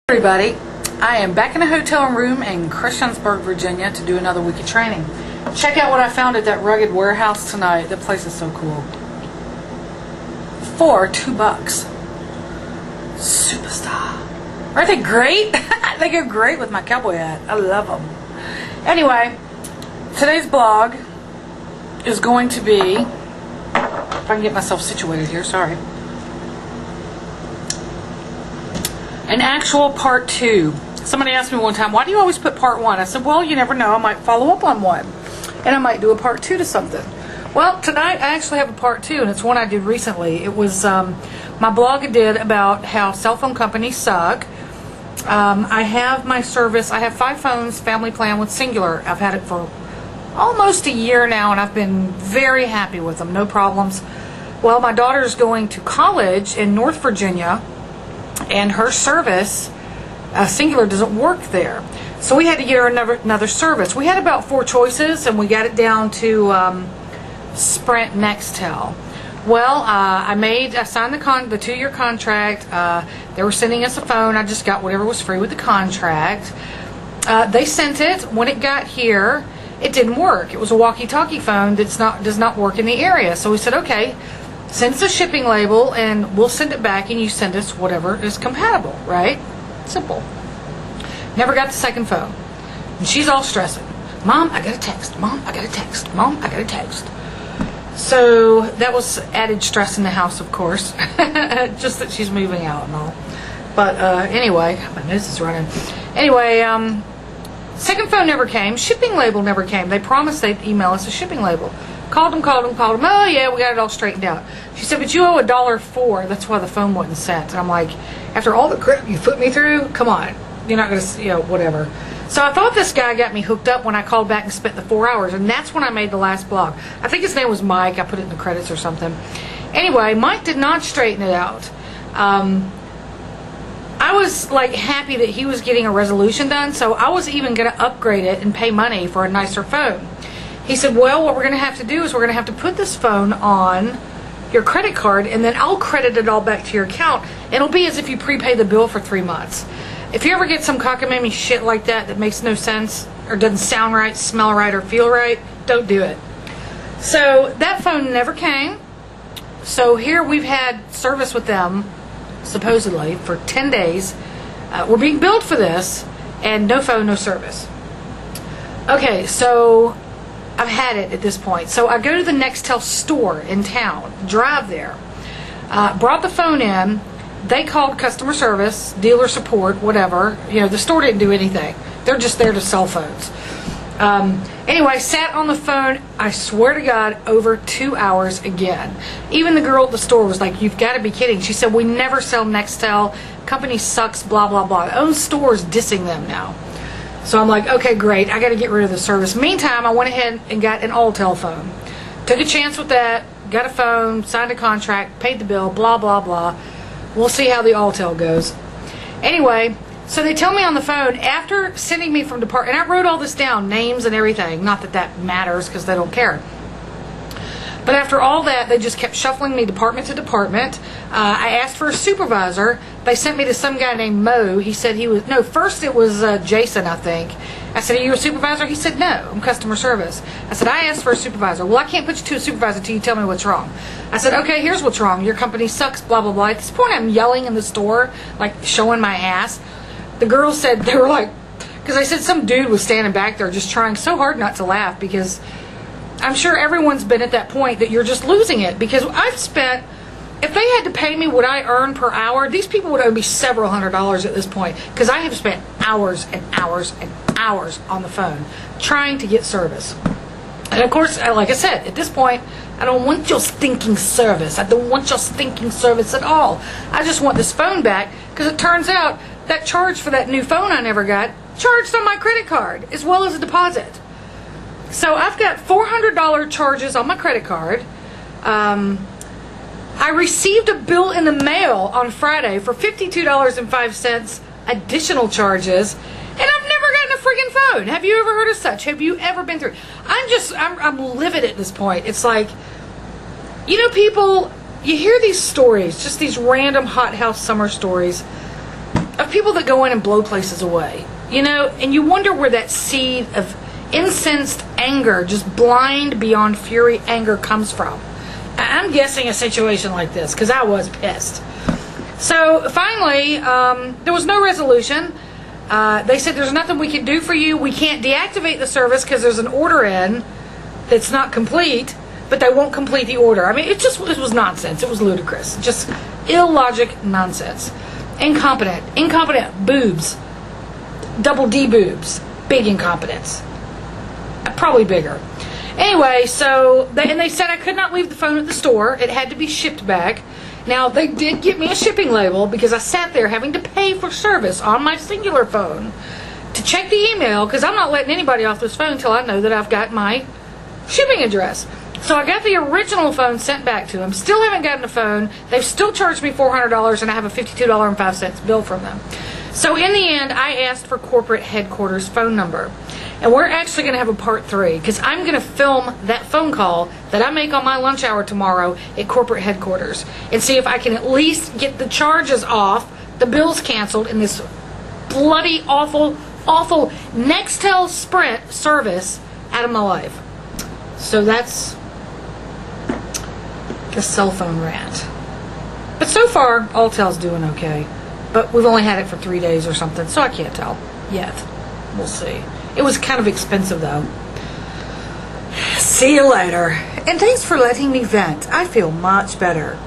Everybody, I am back in a hotel room in Christiansburg, Virginia to do another week of training. Check out what I found at that rugged warehouse tonight. That place is so cool. For $2. Superstar. Aren't they great? They go great with my cowboy hat. I love them. Anyway, today's blog is going to be, if I can get myself situated here, sorry. An actual part 2. Somebody asked me one time, why do you always put part 1? I said, well, you never know. I might follow up on one. And I might do a part 2 to something. Well, tonight I actually have a part 2, and it's one I did recently. It was my blog I did about how cell phone companies suck. I have my service. I have 5 phones, family plan with Singular. I've had it for almost a year now, and I've been very happy with them. No problems. Well, my daughter's going to college in North Virginia, and her service, Singular, doesn't work there. So we had to get her another service. We had about 4 choices, and we got it down to Sprint Nextel. Well, I signed the 2-year contract. They were sending us a phone. I just got whatever was free with the contract. They sent it. When it got here, it didn't work. It was a walkie-talkie phone that does not work in the area. So we said, okay, send us a shipping label and we'll send it back, and you send us whatever is compatible, right? Simple. Never got the second phone. And she's all stressing. Mom, I got a text. Mom, I got a text. Mom, I got a text. So that was added stress in the house, of course. Just that she's moving out and all. But anyway, my nose is running. Anyway, second phone never came. Shipping label never came. They promised they'd email us a shipping label. Called them. Oh, yeah, we got it all straightened out. She said, but you owe $1.04. That's why the phone wasn't sent. And I'm like, after all the crap you put me through, come on. You're not going to, whatever. So I thought this guy got me hooked up when I called back and spent the 4 hours. And that's when I made the last blog. I think his name was Mike. I put it in the credits or something. Anyway, Mike did not straighten it out. I was like happy that he was getting a resolution done. So I was even going to upgrade it and pay money for a nicer phone. He said, well, what we're going to have to do is we're going to have to put this phone on your credit card, and then I'll credit it all back to your account. It'll be as if you prepay the bill for 3 months. If you ever get some cockamamie shit like that makes no sense or doesn't sound right, smell right, or feel right, don't do it. So that phone never came. So here we've had service with them, supposedly, for 10 days. We're being billed for this, and no phone, no service. Okay, so I've had it at this point. So I go to the Nextel store in town, drive there, brought the phone in. They called customer service, dealer support, whatever. The store didn't do anything. They're just there to sell phones. Anyway, sat on the phone, I swear to God, over 2 hours again. Even the girl at the store was like, you've got to be kidding. She said, we never sell Nextel. Company sucks, blah, blah, blah. The own store is dissing them now. So I'm like, okay, great. I got to get rid of the service. Meantime, I went ahead and got an Alltel phone. Took a chance with that. Got a phone, signed a contract, paid the bill, blah, blah, blah. We'll see how the Alltel goes. Anyway, so they tell me on the phone, after sending me from department, and I wrote all this down, names and everything. Not that that matters because they don't care. But after all that, they just kept shuffling me department to department. I asked for a supervisor. They sent me to some guy named Mo. He said he was, no, first it was Jason, I think. I said, are you a supervisor? He said, no, I'm customer service. I said, I asked for a supervisor. Well, I can't put you to a supervisor until you tell me what's wrong. I said, okay, here's what's wrong. Your company sucks, blah, blah, blah. At this point, I'm yelling in the store, like showing my ass. The girls said, they were like, because I said some dude was standing back there just trying so hard not to laugh, because I'm sure everyone's been at that point that you're just losing it. Because I've spent, if they had to pay me what I earn per hour, these people would owe me several $100s at this point. Because I have spent hours and hours and hours on the phone trying to get service. And of course, like I said, at this point, I don't want your stinking service. I don't want your stinking service at all. I just want this phone back, because it turns out that charge for that new phone I never got charged on my credit card as well as a deposit. So I've got $400 charges on my credit card. I received a bill in the mail on Friday for $52.05 additional charges, and I've never gotten a friggin' phone. Have you ever heard of such? Have you ever been through? I'm livid at this point. It's like, people, you hear these stories, just these random hothouse summer stories. of people that go in and blow places away. You know, and you wonder where that seed of incensed anger, just blind beyond fury anger, comes from. I'm guessing a situation like this, because I was pissed. So finally, there was no resolution. They said there's nothing we can do for you. We can't deactivate the service because there's an order in that's not complete, but they won't complete the order. I mean, it was nonsense. It was ludicrous. Just illogic nonsense. Incompetent boobs. Double D boobs. Big incompetence. Probably bigger. Anyway, they said I could not leave the phone at the store. It had to be shipped back. Now, they did get me a shipping label because I sat there having to pay for service on my singular phone to check the email, because I'm not letting anybody off this phone until I know that I've got my shipping address. So I got the original phone sent back to them. Still haven't gotten a phone. They've still charged me $400, and I have a $52.05 bill from them. So in the end, I asked for corporate headquarters phone number. And we're actually going to have a part 3, because I'm going to film that phone call that I make on my lunch hour tomorrow at corporate headquarters and see if I can at least get the charges off, the bills canceled, and this bloody, awful Nextel Sprint service out of my life. So that's the cell phone rant. But so far, Alltel's doing okay. But we've only had it for 3 days or something, so I can't tell yet. We'll see. It was kind of expensive, though. See you later. And thanks for letting me vent. I feel much better.